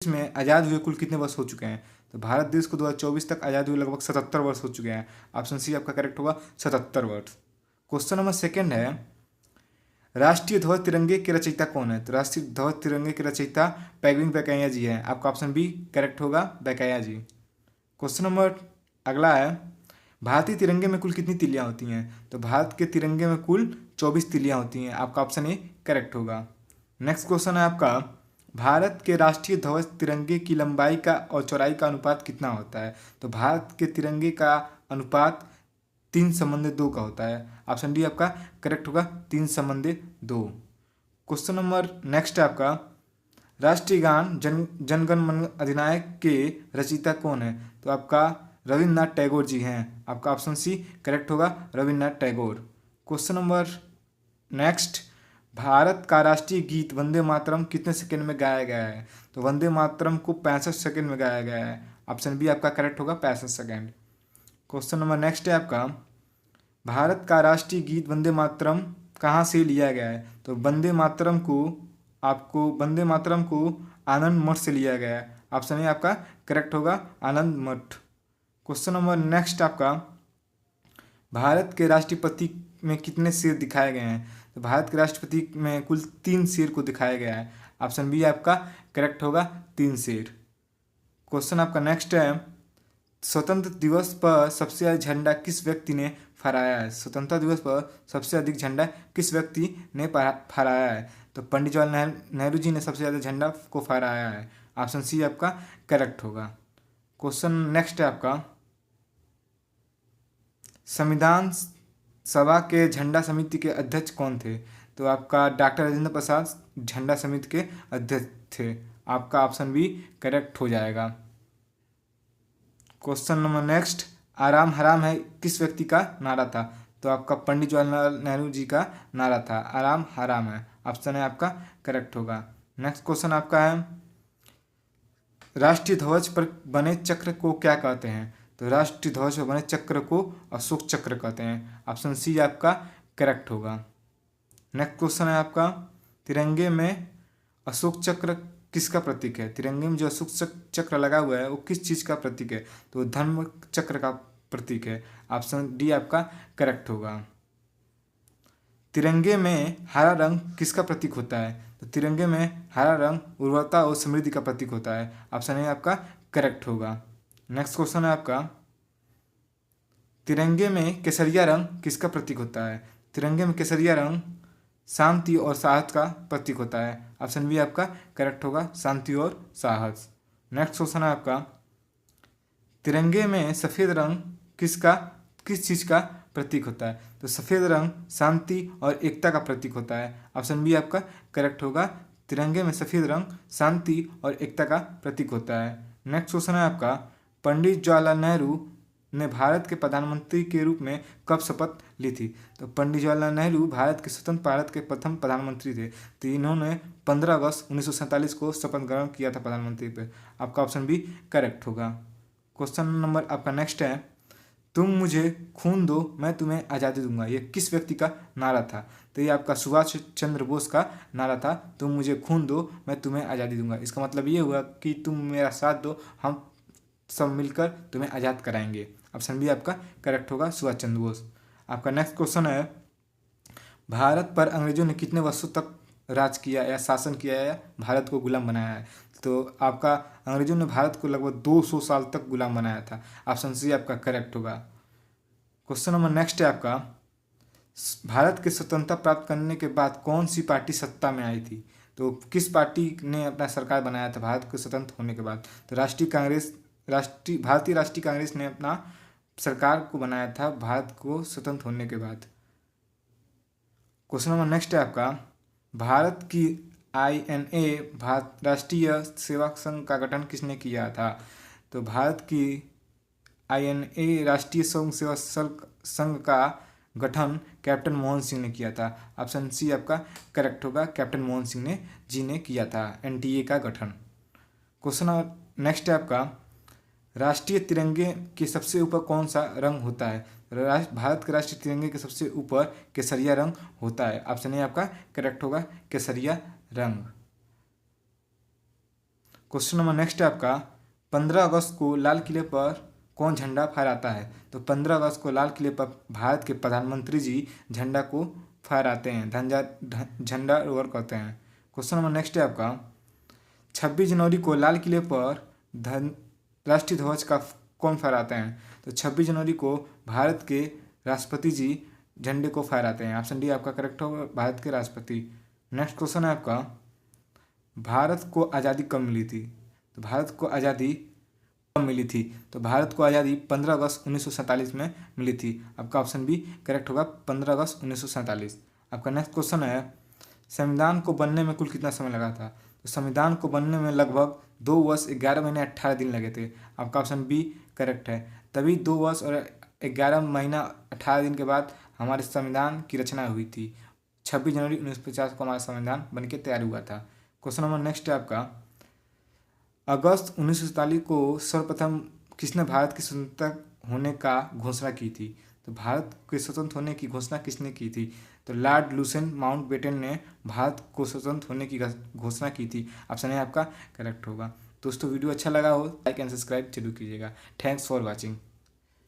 में आज़ाद हुए कुल कितने वर्ष हो चुके हैं? तो भारत देश को 2024 तक आज़ाद हुए लगभग 77 वर्ष हो चुके हैं। ऑप्शन सी आपका करेक्ट होगा, 77 वर्ष। क्वेश्चन नंबर सेकेंड है, राष्ट्रीय ध्वज तिरंगे के रचयिता कौन है? तो राष्ट्रीय ध्वज तिरंगे के रचयिता पेंगुइन बेकैया जी हैं। आपका ऑप्शन बी करेक्ट होगा, बेकैया जी। क्वेश्चन नंबर अगला है, भारतीय तिरंगे में कुल कितनी तिलियां होती हैं? तो भारत के तिरंगे में कुल 24 तिलियां होती हैं। आपका ऑप्शन ए करेक्ट होगा। नेक्स्ट क्वेश्चन है आपका, भारत के राष्ट्रीय ध्वज तिरंगे की लंबाई का और चौड़ाई का अनुपात कितना होता है? तो भारत के तिरंगे का अनुपात 3:2 का होता है। ऑप्शन डी आपका करेक्ट होगा, 3:2। क्वेश्चन नंबर नेक्स्ट है आपका, राष्ट्रीय गान जन गण मन अधिनायक के रचयिता कौन है? तो आपका रविन्द्रनाथ टैगोर जी हैं। आपका ऑप्शन सी करेक्ट होगा, Rabindranath Tagore. Question number next, Bharat का राष्ट्रीय गीत वंदे मातरम कितने सेकंड में गाया गया है? तो वंदे मातरम को 65 सेकंड में गाया गया है। ऑप्शन बी आपका करेक्ट होगा, 65 सेकंड। क्वेश्चन नंबर नेक्स्ट है आपका, भारत का राष्ट्रीय गीत वंदे मातरम कहाँ से लिया गया है? तो वंदे मातरम को आनंद मठ से लिया गया है। ऑप्शन ए आपका करेक्ट होगा, आनंद मठ। क्वेश्चन नंबर नेक्स्ट आपका, भारत के राष्ट्रपति में कितने शेर दिखाए गए हैं? तो भारत के राष्ट्रपति में कुल 3 शेर को दिखाया गया है। ऑप्शन बी आपका करेक्ट होगा, 3 शेर। क्वेश्चन आपका नेक्स्ट है, स्वतंत्र दिवस पर सबसे अधिक झंडा किस व्यक्ति ने फहराया है? स्वतंत्रता दिवस पर सबसे अधिक झंडा किस व्यक्ति ने फहराया है? तो पंडित जवाहरलाल नेहरू जी ने सबसे ज़्यादा झंडा को फहराया है। ऑप्शन सी आपका करेक्ट होगा। क्वेश्चन नेक्स्ट है आपका, संविधान सभा के झंडा समिति के अध्यक्ष कौन थे? तो आपका डॉक्टर राजेंद्र प्रसाद झंडा समिति के अध्यक्ष थे। आपका ऑप्शन बी करेक्ट हो जाएगा। क्वेश्चन नंबर नेक्स्ट, आराम हराम है किस व्यक्ति का नारा था? तो आपका पंडित जवाहरलाल नेहरू जी का नारा था, आराम हराम है। ऑप्शन है आपका करेक्ट होगा। नेक्स्ट क्वेश्चन आपका है, राष्ट्रीय ध्वज पर बने चक्र को क्या कहते हैं? तो राष्ट्रीय ध्वज पर बने चक्र को अशोक चक्र कहते हैं। ऑप्शन सी आपका करेक्ट होगा। नेक्स्ट क्वेश्चन है आपका, तिरंगे में अशोक चक्र किसका प्रतीक है? तिरंगे में जो अशोक चक्र लगा हुआ है वो किस चीज़ का प्रतीक है? तो धर्म चक्र का प्रतीक है। ऑप्शन डी आपका करेक्ट होगा। तिरंगे में हरा रंग किसका प्रतीक होता है? तो तिरंगे में हरा रंग उर्वरता और समृद्धि का प्रतीक होता है। ऑप्शन ए आपका करेक्ट होगा। नेक्स्ट क्वेश्चन है आपका, तिरंगे में केसरिया रंग किसका प्रतीक होता है? तिरंगे में केसरिया रंग शांति और साहस का प्रतीक होता है। ऑप्शन बी आपका करेक्ट होगा, शांति और साहस। नेक्स्ट क्वेश्चन है आपका, तिरंगे में सफ़ेद रंग किस चीज़ का प्रतीक होता है? तो सफ़ेद रंग शांति और एकता का प्रतीक होता है। ऑप्शन बी आपका करेक्ट होगा, तिरंगे में सफ़ेद रंग शांति और एकता का प्रतीक होता है। नेक्स्ट क्वेश्चन है आपका, पंडित जवाहरलाल नेहरू ने भारत के प्रधानमंत्री के रूप में कब शपथ ली थी? तो पंडित जवाहरलाल नेहरू भारत के स्वतंत्र भारत के प्रथम प्रधानमंत्री थे। तो इन्होंने 15 अगस्त 1947 को शपथ ग्रहण किया था प्रधानमंत्री पे। आपका ऑप्शन बी करेक्ट होगा। क्वेश्चन नंबर आपका नेक्स्ट है, तुम मुझे खून दो मैं तुम्हें आज़ादी दूंगा, ये किस व्यक्ति का नारा था? तो ये आपका सुभाष चंद्र बोस का नारा था, तुम मुझे खून दो मैं तुम्हें आज़ादी दूंगा। इसका मतलब ये हुआ कि तुम मेरा साथ दो, हम सब मिलकर तुम्हें आज़ाद कराएंगे। ऑप्शन बी आपका करेक्ट होगा, सुभाष चंद्र बोस। आपका नेक्स्ट क्वेश्चन है, भारत पर अंग्रेजों ने कितने वर्षों तक राज किया या शासन किया या भारत को गुलाम बनाया है? तो आपका अंग्रेजों ने भारत को लगभग 200 साल तक गुलाम बनाया था। ऑप्शन सी आपका करेक्ट होगा। क्वेश्चन नंबर नेक्स्ट है आपका, भारत के स्वतंत्रता प्राप्त करने के बाद कौन सी पार्टी सत्ता में आई थी? तो किस पार्टी ने अपना सरकार बनाया था भारत को स्वतंत्र होने के बाद? तो भारतीय राष्ट्रीय कांग्रेस ने अपना सरकार को बनाया था भारत को स्वतंत्र होने के बाद। क्वेश्चन नंबर नेक्स्ट है आपका, भारत की INA भारत राष्ट्रीय सेवा संघ का गठन किसने किया था? तो भारत की INA राष्ट्रीय स्वयं सेवा संघ का गठन कैप्टन मोहन सिंह ने किया था। ऑप्शन सी आपका करेक्ट होगा, कैप्टन मोहन सिंह जी ने किया था NTA का गठन। क्वेश्चन नेक्स्ट है आपका, राष्ट्रीय तिरंगे के सबसे ऊपर कौन सा रंग होता है? भारत के राष्ट्रीय तिरंगे के सबसे ऊपर केसरिया रंग होता है। ऑप्शन ए आपका करेक्ट होगा, केसरिया रंग। क्वेश्चन नंबर नेक्स्ट है आपका 15 अगस्त को लाल किले पर कौन झंडा फहराता है? तो 15 अगस्त को लाल किले पर भारत के प्रधानमंत्री जी झंडा को फहराते हैं, झंडा रोवर कहते हैं। क्वेश्चन नंबर नेक्स्ट है आपका 26 जनवरी को लाल किले पर राष्ट्रीय ध्वज का कौन फहराते हैं? तो 26 जनवरी को भारत के राष्ट्रपति जी झंडे को फहराते हैं। ऑप्शन डी आपका करेक्ट होगा, भारत के राष्ट्रपति। नेक्स्ट क्वेश्चन है आपका भारत को आज़ादी कब मिली थी? तो भारत को आज़ादी कब मिली थी? तो भारत को आज़ादी 15 अगस्त 1947 में मिली थी। आपका ऑप्शन बी करेक्ट होगा, 15 अगस्त 1947। आपका नेक्स्ट क्वेश्चन है संविधान को बनने में कुल कितना समय लगा था? तो संविधान को बनने में लगभग 2 वर्ष 11 महीने 18 दिन लगे थे। आपका ऑप्शन बी करेक्ट है। तभी 2 वर्ष और 11 महीना 18 दिन के बाद हमारे संविधान की रचना हुई थी। 26 जनवरी 1950 को हमारा संविधान बनके तैयार हुआ था। क्वेश्चन नंबर नेक्स्ट है आपका अगस्त 1947 को सर्वप्रथम किसने भारत की स्वतंत्रता होने का घोषणा की थी? तो भारत के स्वतंत्र होने की घोषणा किसने की थी? तो लॉर्ड लुसेंट माउंटबेटन ने भारत को स्वतंत्र होने की घोषणा की थी। ऑप्शन ए आपका करेक्ट होगा। दोस्तों वीडियो अच्छा लगा हो लाइक एंड सब्सक्राइब जरूर कीजिएगा। Thanks for watching.